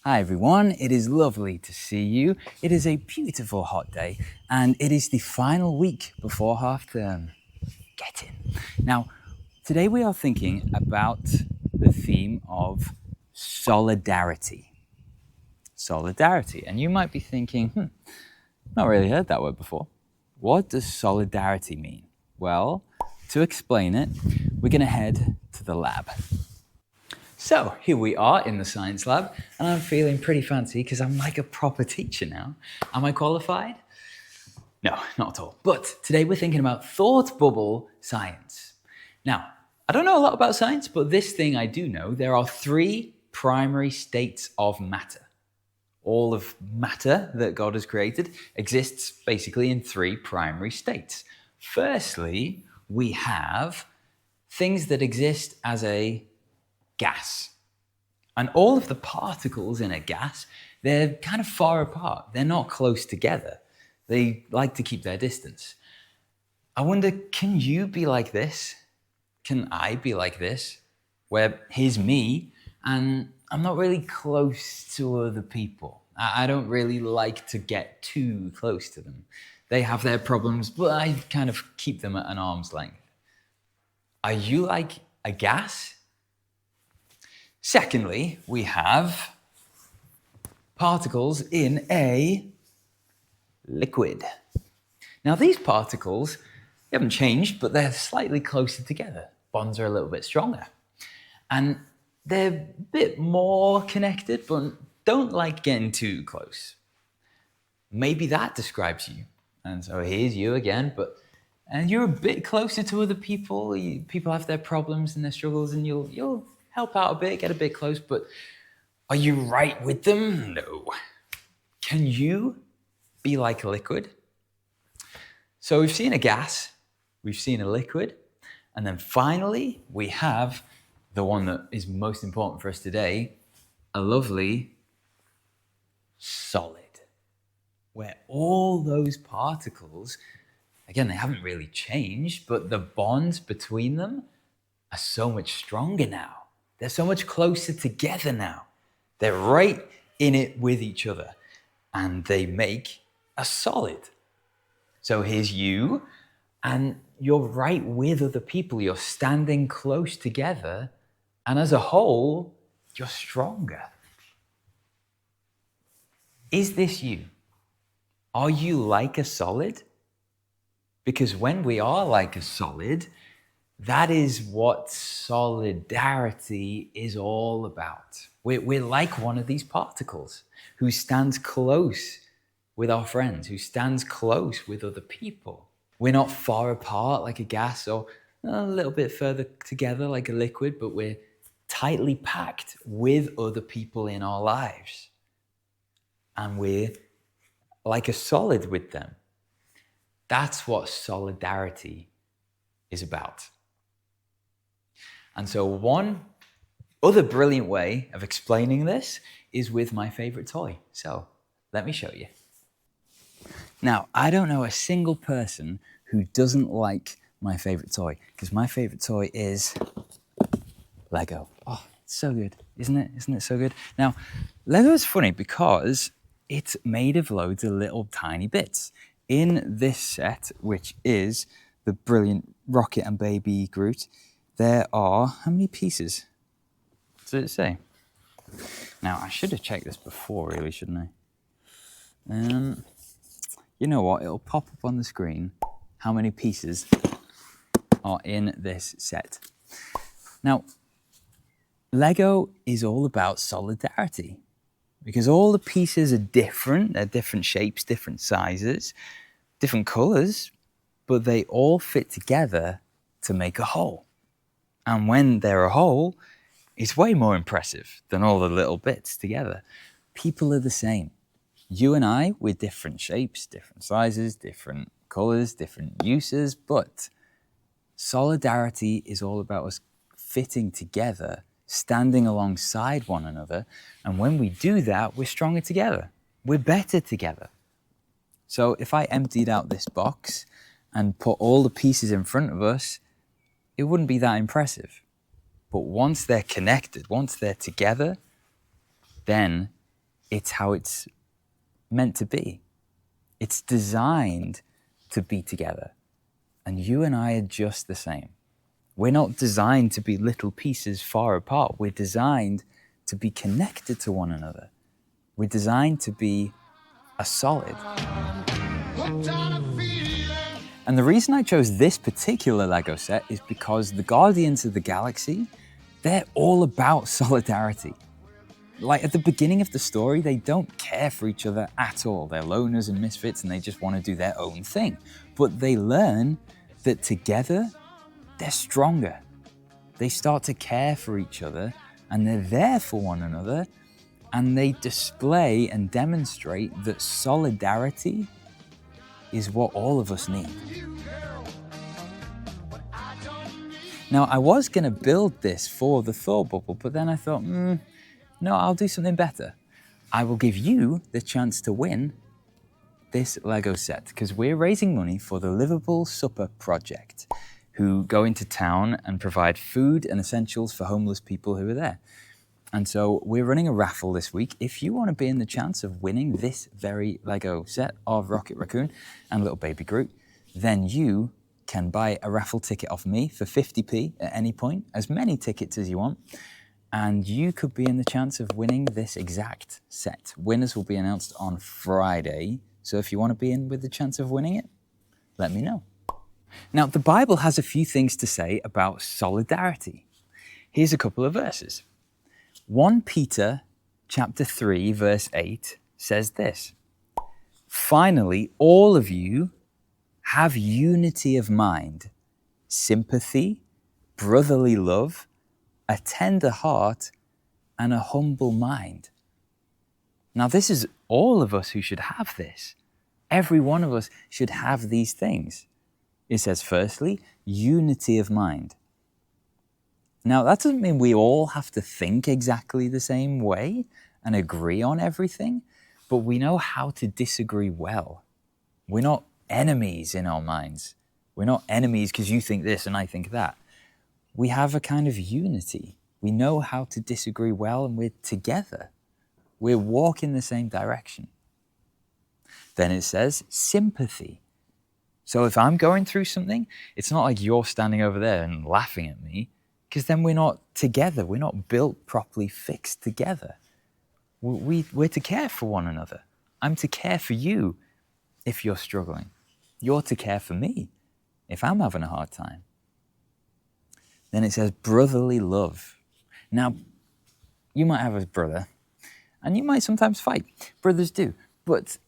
Hi everyone, it is lovely to see you. It is a beautiful hot day and it is the final week before half term. Get in. Now, today we are thinking about the theme of solidarity. Solidarity. And you might be thinking, not really heard that word before. What does solidarity mean? Well, to explain it, we're going to head to the lab. So here we are in the science lab, and I'm feeling pretty fancy because I'm like a proper teacher now. Am I qualified? No, not at all. But today we're thinking about thought bubble science. Now, I don't know a lot about science, but this thing I do know. There are three primary states of matter. All of matter that God has created exists basically in three primary states. Firstly, we have things that exist as a gas. And all of the particles in a gas, they're kind of far apart. They're not close together. They like to keep their distance. I wonder, can you be like this? Can I be like this? Where here's me, and I'm not really close to other people. I don't really like to get too close to them. They have their problems, but I kind of keep them at an arm's length. Are you like a gas? Secondly, we have particles in a liquid. Now these particles, they haven't changed, but they're slightly closer together. Bonds are a little bit stronger. And they're a bit more connected, but don't like getting too close. Maybe that describes you. And so here's you again, and you're a bit closer to other people. People have their problems and their struggles, and you'll help out a bit, get a bit close, but are you right with them? No. Can you be like a liquid? So we've seen a gas, we've seen a liquid, and then finally we have the one that is most important for us today, a lovely solid, where all those particles, again, they haven't really changed, but the bonds between them are so much stronger now. They're so much closer together now. They're right in it with each other, and they make a solid. So here's you, and you're right with other people. You're standing close together, and as a whole, you're stronger. Is this you? Are you like a solid? Because when we are like a solid, that is what solidarity is all about. We're like one of these particles who stands close with our friends, who stands close with other people. We're not far apart like a gas or a little bit further together like a liquid, but we're tightly packed with other people in our lives. And we're like a solid with them. That's what solidarity is about. And so one other brilliant way of explaining this is with my favorite toy. So let me show you. Now, I don't know a single person who doesn't like my favorite toy, because my favorite toy is Lego. Oh, it's so good, isn't it? Isn't it so good? Now, Lego is funny because it's made of loads of little tiny bits. In this set, which is the brilliant Rocket and Baby Groot, there are, how many pieces? What does it say? Now, I should have checked this before, really, shouldn't I? You know what? It'll pop up on the screen how many pieces are in this set. Now, Lego is all about solidarity because all the pieces are different. They're different shapes, different sizes, different colors, but they all fit together to make a whole. And when they're a whole, it's way more impressive than all the little bits together. People are the same. You and I, we're different shapes, different sizes, different colors, different uses, but solidarity is all about us fitting together, standing alongside one another. And when we do that, we're stronger together. We're better together. So if I emptied out this box and put all the pieces in front of us, it wouldn't be that impressive. But once they're connected, once they're together, then It's how it's meant to be. It's designed to be together. And you and I are just the same. We're not designed to be little pieces far apart. We're designed to be connected to one another. We're designed to be a solid. And the reason I chose this particular Lego set is because the Guardians of the Galaxy, they're all about solidarity. Like at the beginning of the story, they don't care for each other at all. They're loners and misfits and they just want to do their own thing. But they learn that together, they're stronger. They start to care for each other and they're there for one another, and they display and demonstrate that solidarity is what all of us need. Now, I was going to build this for the Thor bubble, but then I thought, no, I'll do something better. I will give you the chance to win this Lego set, because we're raising money for the Liverpool Supper Project, who go into town and provide food and essentials for homeless people who are there. And so we're running a raffle this week. If you want to be in the chance of winning this very Lego set of Rocket Raccoon and Little Baby Groot, then you can buy a raffle ticket off me for 50p at any point, as many tickets as you want, and you could be in the chance of winning this exact set. Winners will be announced on Friday, so if you want to be in with the chance of winning it, let me know. Now, the Bible has a few things to say about solidarity. Here's a couple of verses. 1 Peter chapter 3, verse 8 says this: "Finally, all of you have unity of mind, sympathy, brotherly love, a tender heart, and a humble mind." Now, this is all of us who should have this. Every one of us should have these things. It says, firstly, unity of mind. Now, that doesn't mean we all have to think exactly the same way and agree on everything, but we know how to disagree well. We're not enemies in our minds. We're not enemies because you think this and I think that. We have a kind of unity. We know how to disagree well, and we're together. We're walking the same direction. Then it says sympathy. So if I'm going through something, it's not like you're standing over there and laughing at me, because then we're not together. We're not built properly, fixed together. We're to care for one another. I'm to care for you if you're struggling. You're to care for me if I'm having a hard time. Then it says brotherly love. Now, you might have a brother, and you might sometimes fight. Brothers do. But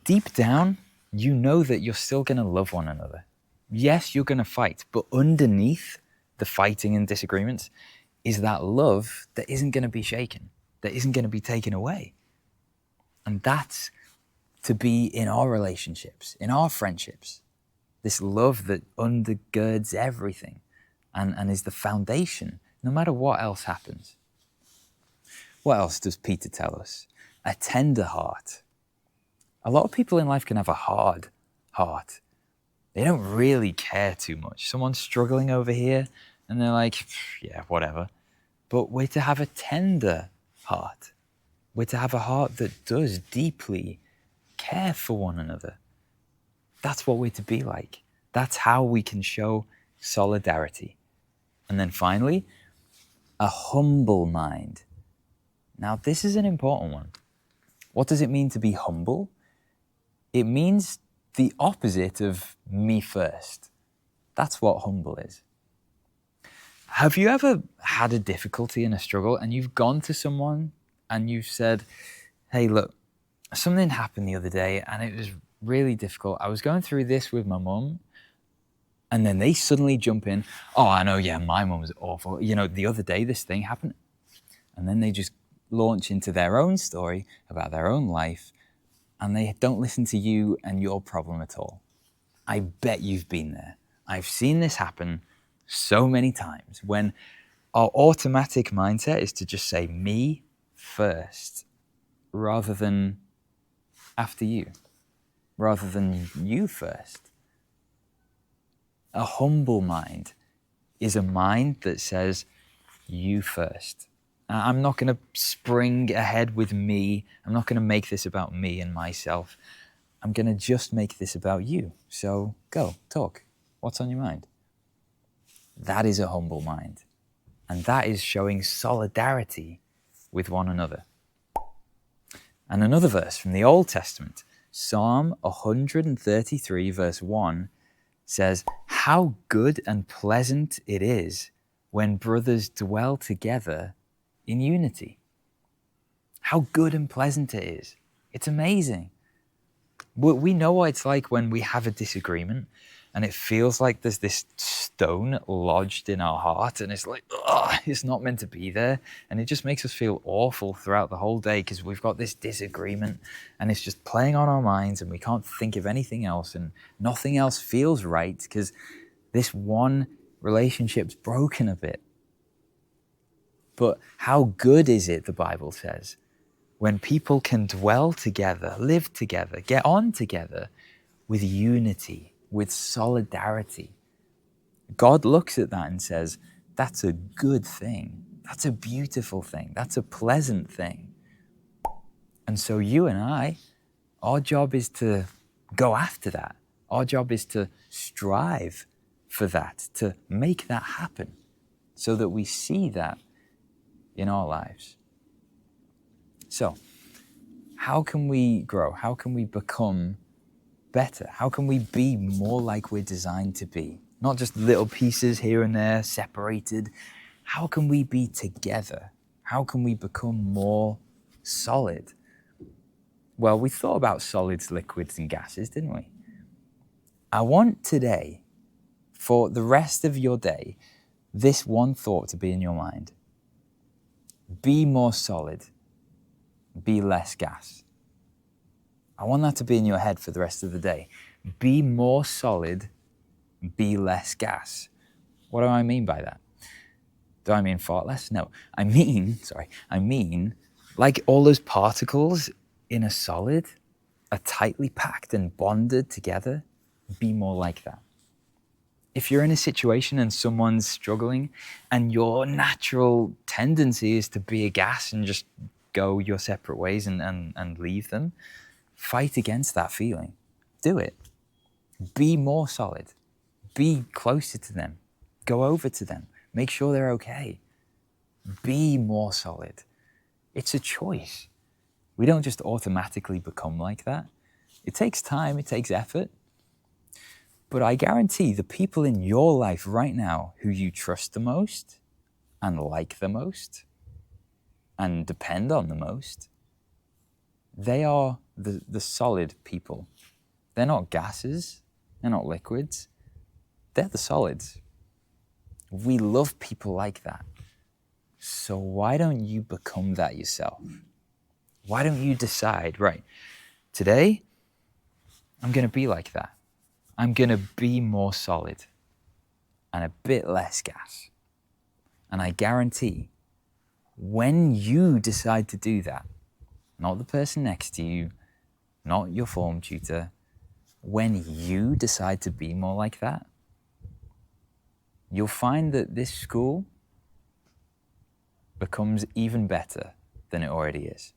deep down, you know that you're still going to love one another. Yes, you're going to fight, but underneath the fighting and disagreements is that love that isn't going to be shaken, that isn't going to be taken away. And that's to be in our relationships, in our friendships. This love that undergirds everything and is the foundation, no matter what else happens. What else does Peter tell us? A tender heart. A lot of people in life can have a hard heart. They don't really care too much. Someone's struggling over here and they're like, yeah, whatever. But we're to have a tender heart. We're to have a heart that does deeply care for one another. That's what we're to be like. That's how we can show solidarity. And then finally, a humble mind. Now, this is an important one. What does it mean to be humble? It means the opposite of me first. That's what humble is. Have you ever had a difficulty and a struggle and you've gone to someone and you've said, hey, look, something happened the other day and it was really difficult. I was going through this with my mum, and then they suddenly jump in. Oh, I know, yeah, my mum was awful. You know, the other day this thing happened. And then they just launch into their own story about their own life, and they don't listen to you and your problem at all. I bet you've been there. I've seen this happen so many times when our automatic mindset is to just say me first rather than after you, rather than you first. A humble mind is a mind that says you first. I'm not going to spring ahead with me. I'm not going to make this about me and myself. I'm going to just make this about you. So go, talk. What's on your mind? That is a humble mind. And that is showing solidarity with one another. And another verse from the Old Testament, Psalm 133, verse 1, says, "How good and pleasant it is when brothers dwell together in unity." How good and pleasant it is. It's amazing. We know what it's like when we have a disagreement and it feels like there's this stone lodged in our heart and it's like, ugh, it's not meant to be there. And it just makes us feel awful throughout the whole day because we've got this disagreement and it's just playing on our minds and we can't think of anything else and nothing else feels right because this one relationship's broken a bit. But how good is it, the Bible says, when people can dwell together, live together, get on together with unity, with solidarity. God looks at that and says, that's a good thing. That's a beautiful thing. That's a pleasant thing. And so you and I, our job is to go after that. Our job is to strive for that, to make that happen so that we see that in our lives. So, how can we grow? How can we become better? How can we be more like we're designed to be? Not just little pieces here and there, separated. How can we be together? How can we become more solid? Well, we thought about solids, liquids, and gases, didn't we? I want today, for the rest of your day, this one thought to be in your mind. Be more solid. Be less gas. I want that to be in your head for the rest of the day. Be more solid, be less gas. What do I mean by that? Do I mean fart less? No. I mean, like all those particles in a solid are tightly packed and bonded together. Be more like that. If you're in a situation and someone's struggling and your natural tendency is to be a gas and just go your separate ways and leave them, fight against that feeling. Do it. Be more solid. Be closer to them. Go over to them. Make sure they're okay. Be more solid. It's a choice. We don't just automatically become like that. It takes time, it takes effort. But I guarantee the people in your life right now who you trust the most and like the most and depend on the most, they are the solid people. They're not gases. They're not liquids. They're the solids. We love people like that. So why don't you become that yourself? Why don't you decide, right, today I'm going to be like that. I'm going to be more solid and a bit less gas. And I guarantee when you decide to do that, not the person next to you, not your form tutor, when you decide to be more like that, you'll find that this school becomes even better than it already is.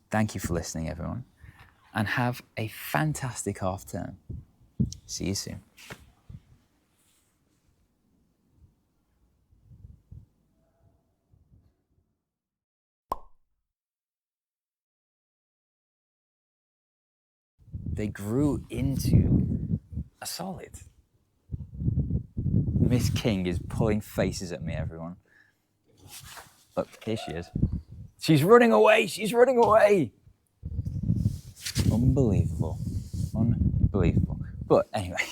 Thank you for listening, everyone, and have a fantastic half term. See you soon. They grew into a solid. Miss King is pulling faces at me, everyone. Look, here she is. She's running away. She's running away. Unbelievable. Unbelievable. But anyway.